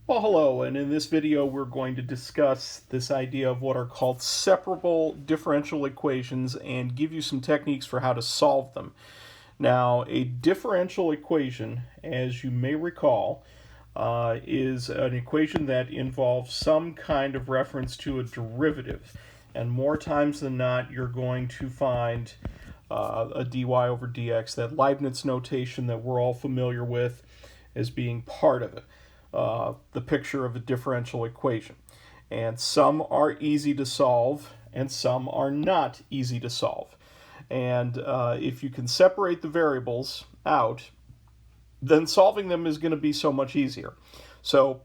Well, hello, and in this video we're going to discuss this idea of what are called separable differential equations and give you some techniques for how to solve them. Now, a differential equation, as you may recall, is an equation that involves some kind of reference to a derivative. And more times than not, you're going to find a dy over dx, that Leibniz notation that we're all familiar with, as being part of it. The picture of a differential equation. And some are easy to solve, and some are not easy to solve. And if you can separate the variables out, then solving them is going to be so much easier. So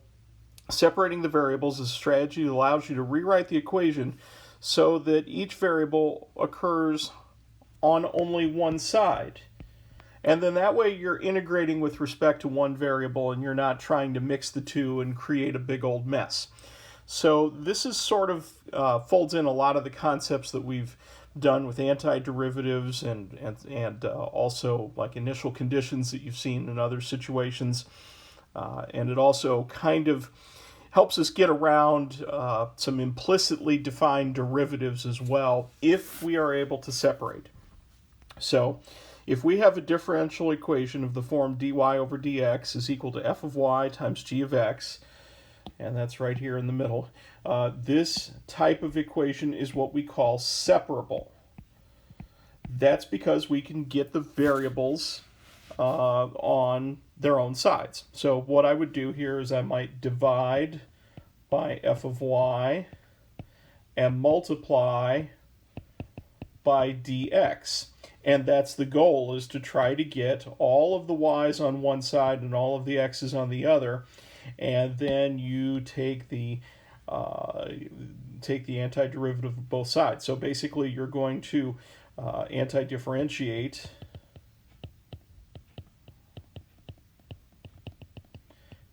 separating the variables is a strategy that allows you to rewrite the equation so that each variable occurs on only one side. And then that way you're integrating with respect to one variable and you're not trying to mix the two and create a big old mess. So this is sort of folds in a lot of the concepts that we've done with antiderivatives and also like initial conditions that you've seen in other situations. And it also kind of helps us get around some implicitly defined derivatives as well if we are able to separate. So if we have a differential equation of the form dy over dx is equal to f of y times g of x, and that's right here in the middle, this type of equation is what we call separable. That's because we can get the variables on their own sides. So what I would do here is I might divide by f of y and multiply by dx. And that's the goal, is to try to get all of the y's on one side and all of the x's on the other. And then you take the antiderivative of both sides. So basically you're going to antidifferentiate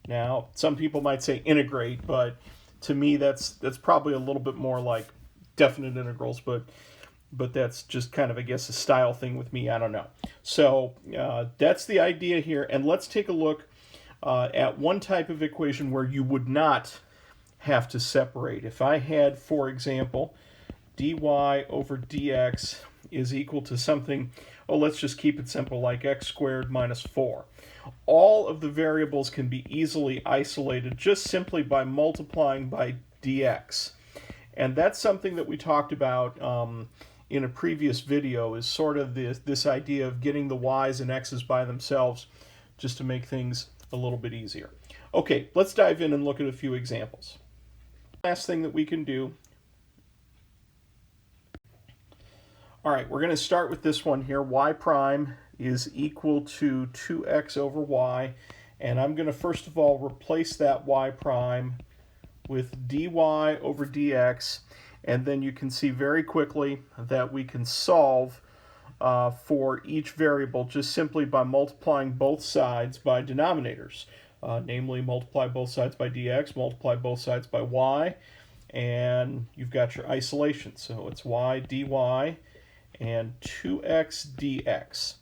now. Some people might say integrate, but to me that's probably a little bit more like definite integrals, but that's just kind of, I guess, a style thing with me. I don't know. So that's the idea here. And let's take a look at one type of equation where you would not have to separate. If I had, for example, dy over dx is equal to something, let's just keep it simple, like x squared minus 4. All of the variables can be easily isolated just simply by multiplying by dx. And that's something that we talked about in a previous video, is sort of this idea of getting the y's and x's by themselves just to make things a little bit easier. Okay, let's dive in and look at a few examples. Last thing that we can do. All right, we're going to start with this one here. Y prime is equal to 2x over y. And I'm going to first of all replace that y prime with dy over dx. And then you can see very quickly that we can solve for each variable just simply by multiplying both sides by denominators. Namely, multiply both sides by dx, multiply both sides by y, and you've got your isolation. So it's y dy and 2x dx.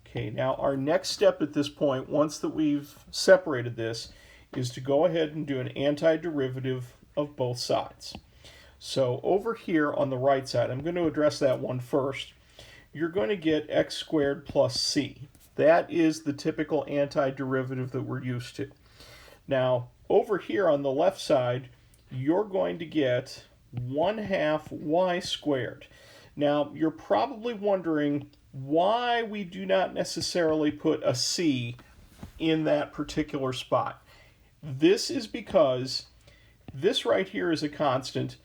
Okay, now our next step at this point, once that we've separated this, is to go ahead and do an antiderivative of both sides. So over here on the right side, I'm going to address that one first. You're going to get x squared plus c. That is the typical antiderivative that we're used to. Now, over here on the left side, you're going to get 1/2 y squared. Now, you're probably wondering why we do not necessarily put a c in that particular spot. This is because this right here is a constant,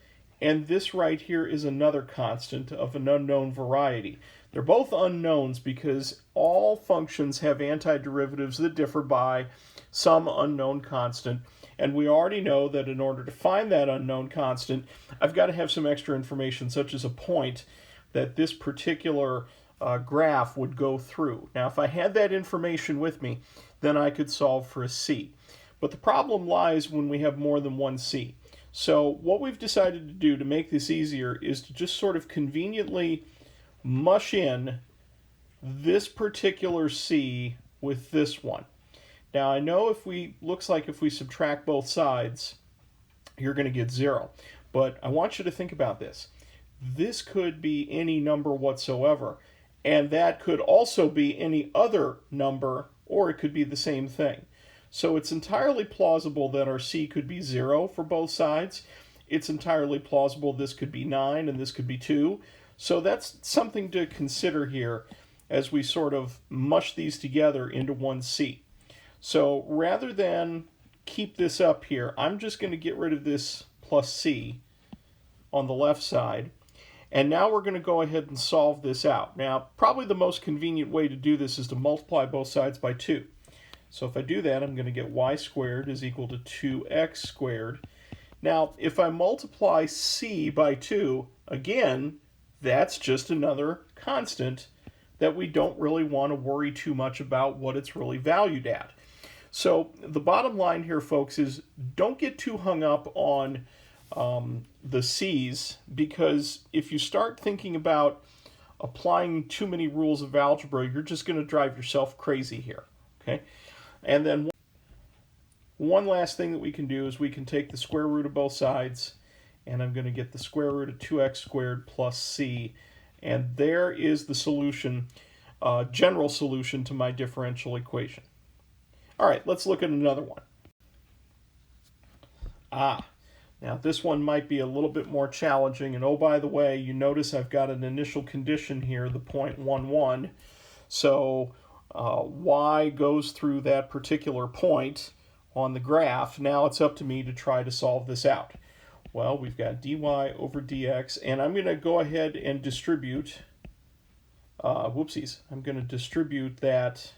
and this right here is another constant of an unknown variety. They're both unknowns because all functions have antiderivatives that differ by some unknown constant. And we already know that in order to find that unknown constant, I've got to have some extra information, such as a point that this particular graph would go through. Now, if I had that information with me, then I could solve for a c. But the problem lies when we have more than one c. So what we've decided to do to make this easier is to just sort of conveniently mush in this particular c with this one. Now I know looks like if we subtract both sides, you're going to get 0. But I want you to think about this. This could be any number whatsoever, and that could also be any other number, or it could be the same thing. So it's entirely plausible that our c could be 0 for both sides. It's entirely plausible this could be 9 and this could be 2. So that's something to consider here as we sort of mush these together into one c. So rather than keep this up here, I'm just going to get rid of this plus c on the left side. And now we're going to go ahead and solve this out. Now, probably the most convenient way to do this is to multiply both sides by 2. So if I do that, I'm going to get y squared is equal to 2x squared. Now, if I multiply c by 2, again, that's just another constant that we don't really want to worry too much about what it's really valued at. So the bottom line here, folks, is don't get too hung up on the c's, because if you start thinking about applying too many rules of algebra, you're just going to drive yourself crazy here. Okay? And then one last thing that we can do is we can take the square root of both sides, and I'm going to get the square root of 2x squared plus c, and there is the solution, general solution to my differential equation. All right, let's look at another one. Now this one might be a little bit more challenging, and oh, by the way, you notice I've got an initial condition here, the 0.11. So y goes through that particular point on the graph. Now it's up to me to try to solve this out. Well, we've got dy over dx, and I'm going to go ahead and distribute, I'm going to distribute that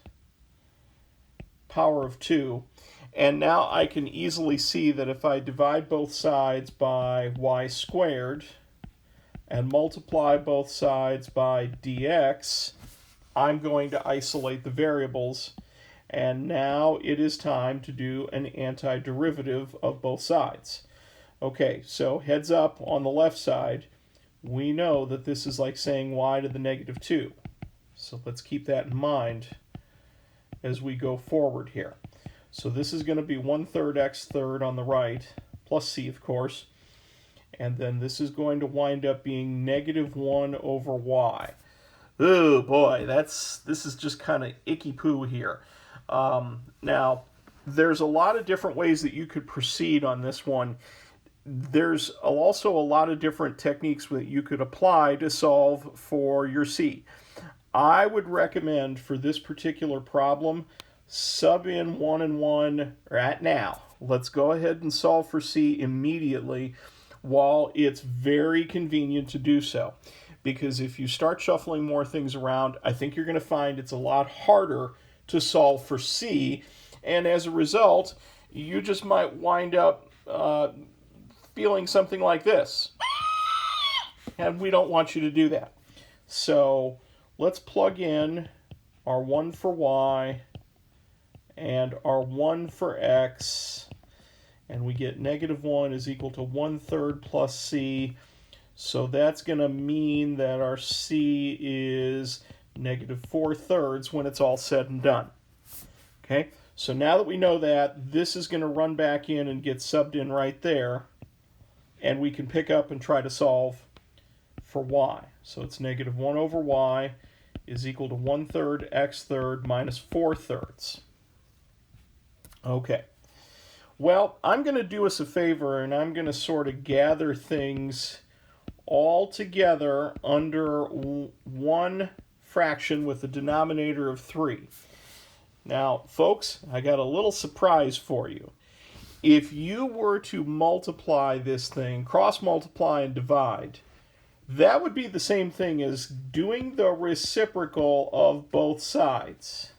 power of 2. And now I can easily see that if I divide both sides by y squared and multiply both sides by dx, I'm going to isolate the variables. And now it is time to do an antiderivative of both sides. Okay, so heads up on the left side, we know that this is like saying y to the negative 2. So let's keep that in mind as we go forward here. So this is going to be 1/3 x third on the right, plus c, of course. And then this is going to wind up being negative 1 over y. Oh boy, this is just kind of icky poo here. Now, there's a lot of different ways that you could proceed on this one. There's also a lot of different techniques that you could apply to solve for your c. I would recommend for this particular problem, sub in 1 and 1 right now. Let's go ahead and solve for c immediately while it's very convenient to do so. Because if you start shuffling more things around, I think you're going to find it's a lot harder to solve for c, and as a result, you just might wind up feeling something like this. And we don't want you to do that. So let's plug in our 1 for y and our 1 for x, and we get negative 1 is equal to 1/3 plus c. So that's going to mean that our c is negative 4/3 when it's all said and done. Okay, so now that we know that, this is going to run back in and get subbed in right there, and we can pick up and try to solve for y. So it's negative 1 over y is equal to 1/3 x third minus 4/3. Okay, well, I'm going to do us a favor, and I'm going to sort of gather things all together under one fraction with a denominator of 3. Now, folks, I got a little surprise for you. If you were to multiply this thing, cross-multiply and divide, that would be the same thing as doing the reciprocal of both sides.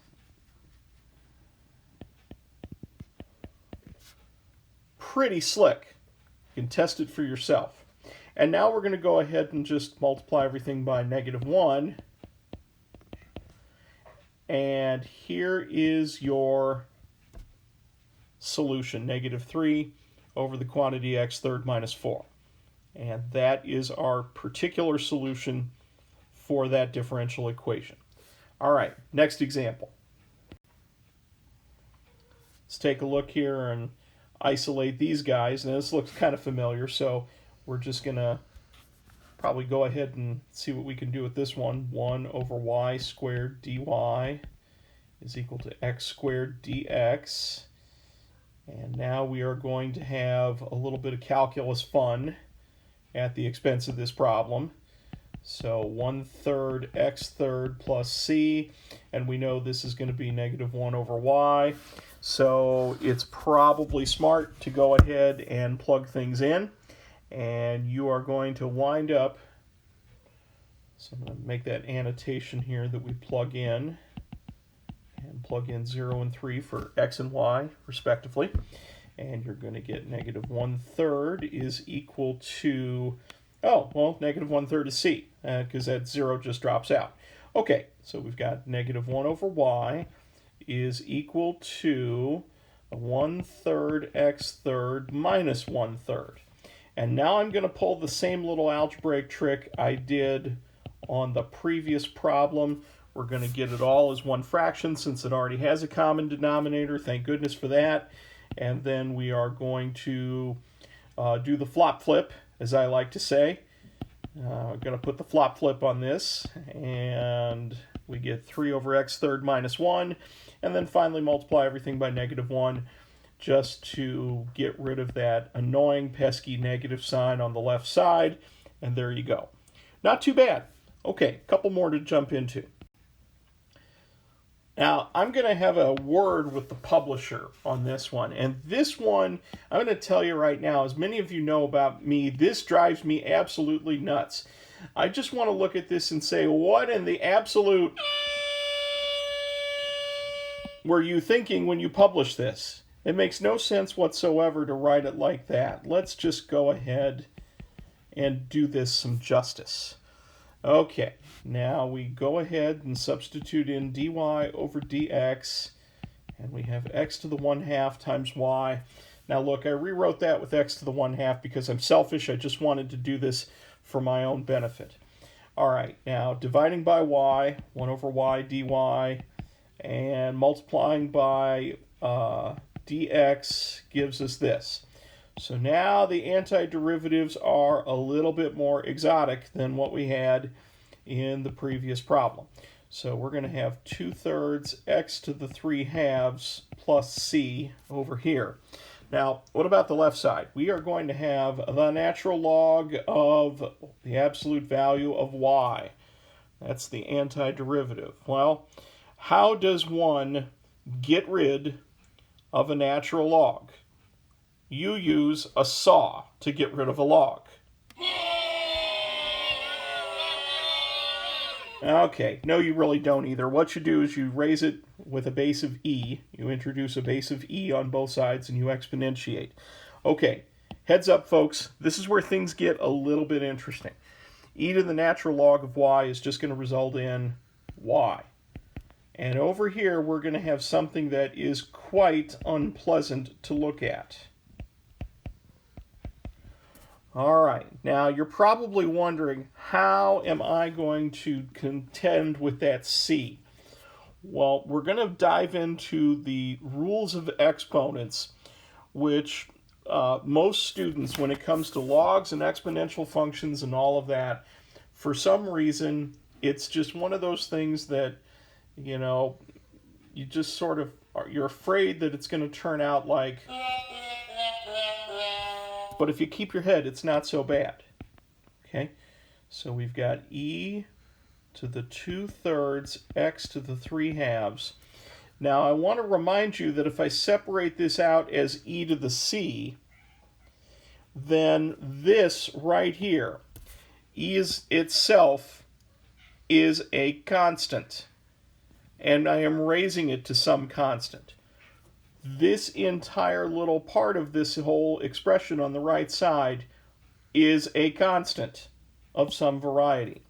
Pretty slick. You can test it for yourself. And now we're going to go ahead and just multiply everything by negative 1. And here is your solution, negative 3 over the quantity x third minus 4. And that is our particular solution for that differential equation. All right, next example. Let's take a look here and isolate these guys. Now this looks kind of familiar, so we're just going to probably go ahead and see what we can do with this one. 1 over y squared dy is equal to x squared dx. And now we are going to have a little bit of calculus fun at the expense of this problem. So 1/3 x third plus c, and we know this is going to be -1 over y. So it's probably smart to go ahead and plug things in. And you are going to wind up, so I'm going to make that annotation here that we plug in, and plug in 0 and 3 for x and y respectively. And you're going to get -1/3 is equal to, oh, well, -1/3 is c, because that 0 just drops out. Okay, so we've got -1 over y is equal to 1/3 x third minus 1/3. And now I'm going to pull the same little algebraic trick I did on the previous problem. We're going to get it all as one fraction since it already has a common denominator. Thank goodness for that. And then we are going to do the flop flip, as I like to say. I'm going to put the flop flip on this, and we get 3 over x third minus 1, and then finally multiply everything by -1 just to get rid of that annoying, pesky negative sign on the left side, and there you go. Not too bad. Okay, a couple more to jump into. Now, I'm going to have a word with the publisher on this one. And this one, I'm going to tell you right now, as many of you know about me, this drives me absolutely nuts. I just want to look at this and say, what in the absolute were you thinking when you published this? It makes no sense whatsoever to write it like that. Let's just go ahead and do this some justice. Okay, now we go ahead and substitute in dy over dx, and we have x to the 1/2 times y. Now look, I rewrote that with x to the 1/2 because I'm selfish. I just wanted to do this for my own benefit. All right, now dividing by y, 1 over y dy, and multiplying by dx gives us this. So now the antiderivatives are a little bit more exotic than what we had in the previous problem. So we're going to have 2/3 x to the 3/2 plus c over here. Now, what about the left side? We are going to have the natural log of the absolute value of y. That's the antiderivative. Well, how does one get rid of a natural log? You use a saw to get rid of a log. Okay, no, you really don't either. What you do is you raise it with a base of e. You introduce a base of e on both sides and you exponentiate. Okay, heads up, folks. This is where things get a little bit interesting. E to the natural log of y is just going to result in y. And over here, we're going to have something that is quite unpleasant to look at. All right, now you're probably wondering, how am I going to contend with that c? Well, we're going to dive into the rules of exponents, which most students, when it comes to logs and exponential functions and all of that, for some reason, it's just one of those things that, you know, you just sort of, you're afraid that it's going to turn out like, but if you keep your head, it's not so bad. Okay, so we've got e to the 2/3 x to the 3/2. Now I want to remind you that if I separate this out as e to the c, then this right here, e is itself is a constant, and I am raising it to some constant. This entire little part of this whole expression on the right side is a constant of some variety.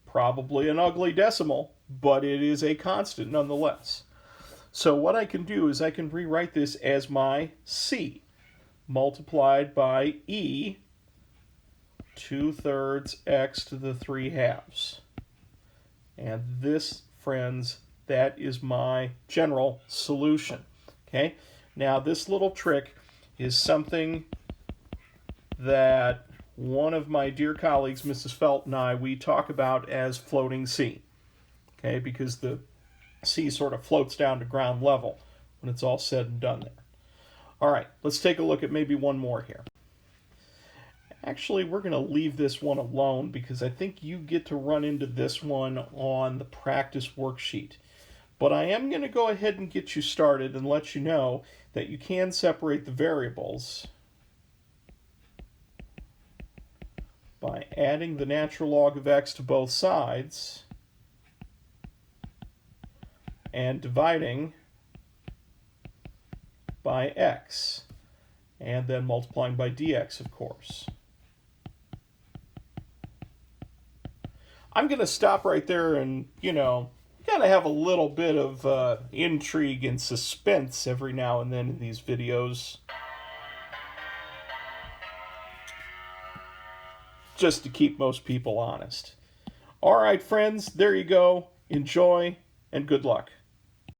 Probably an ugly decimal, but it is a constant nonetheless. So what I can do is I can rewrite this as my c multiplied by e 2/3 x to the 3/2. And this, friends, that is my general solution. Okay, Now, this little trick is something that one of my dear colleagues, Mrs. Felt, and I, we talk about as floating C. Okay, because the C sort of floats down to ground level when it's all said and done there. All right, let's take a look at maybe one more here. Actually, we're going to leave this one alone because I think you get to run into this one on the practice worksheet. But I am going to go ahead and get you started and let you know that you can separate the variables by adding the natural log of x to both sides and dividing by x, and then multiplying by dx, of course. I'm going to stop right there and, kind of have a little bit of intrigue and suspense every now and then in these videos, just to keep most people honest. All right, friends, there you go. Enjoy, and good luck.